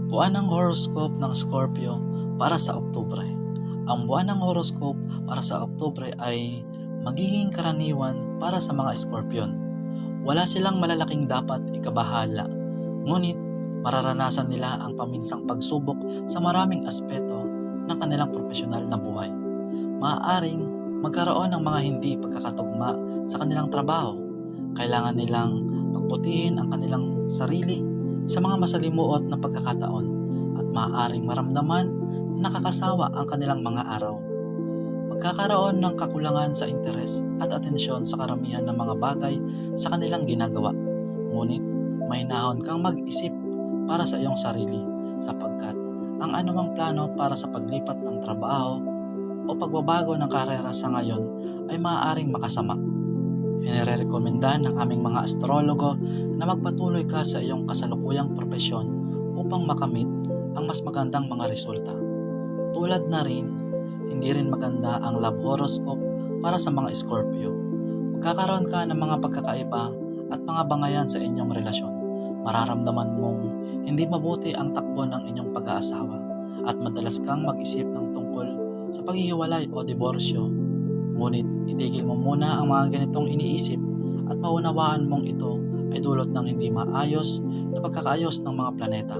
Buwan ng horoscope ng Scorpio para sa Oktubre. Ang buwan ng horoscope para sa Oktubre ay magiging karaniwan para sa mga Scorpion. Wala silang malalaking dapat ikabahala, ngunit mararanasan nila ang paminsang pagsubok sa maraming aspeto ng kanilang profesional na buhay. Maaaring magkaroon ng mga hindi pagkakatugma sa kanilang trabaho. Kailangan nilang pagbutihin ang kanilang sarili sa mga masalimuot na pagkakataon at maaaring maramdaman na nakakasawa ang kanilang mga araw. Magkakaroon ng kakulangan sa interes at atensyon sa karamihan ng mga bagay sa kanilang ginagawa. Ngunit may nahon kang mag-isip para sa iyong sarili sapagkat ang anumang plano para sa paglipat ng trabaho o pagbabago ng karera sa ngayon ay maaaring makasama. Inirekomenda ng aming mga astrologo na magpatuloy ka sa iyong kasalukuyang propesyon upang makamit ang mas magandang mga resulta. Tulad na rin, hindi rin maganda ang love horoscope para sa mga Scorpio. Magkakaroon ka ng mga pagkakaiba at mga bangayan sa inyong relasyon. Mararamdaman mong hindi mabuti ang takbo ng inyong pag-aasawa at madalas kang mag-isip ng tungkol sa paghihiwalay o diborsyo. Ngunit itigil mo muna ang mga ganitong iniisip at maunawaan mong ito ay dulot ng hindi maayos na pagkakaayos ng mga planeta.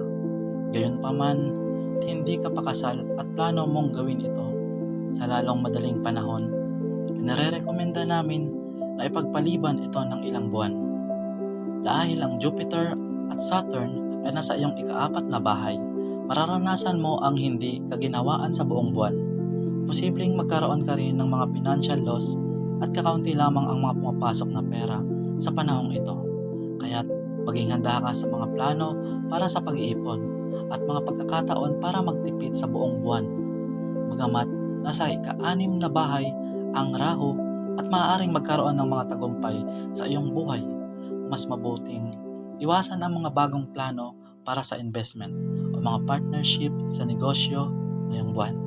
Gayunpaman, hindi ka pakasal at plano mong gawin ito sa lalong madaling panahon, inirekomenda namin na ipagpaliban ito ng ilang buwan. Dahil ang Jupiter at Saturn ay nasa iyong ikaapat na bahay, mararanasan mo ang hindi kaginawaan sa buong buwan. Posibleng magkaroon ka rin ng mga financial loss at kakaunti lamang ang mga pumapasok na pera sa panahong ito. Kaya't maging handa ka sa mga plano para sa pag-iipon at mga pagkakataon para magtipid sa buong buwan. Bagamat nasa ika-6 na bahay ang Rahu at maaaring magkaroon ng mga tagumpay sa iyong buhay, mas mabuting iwasan ang mga bagong plano para sa investment o mga partnership sa negosyo ngayong buwan.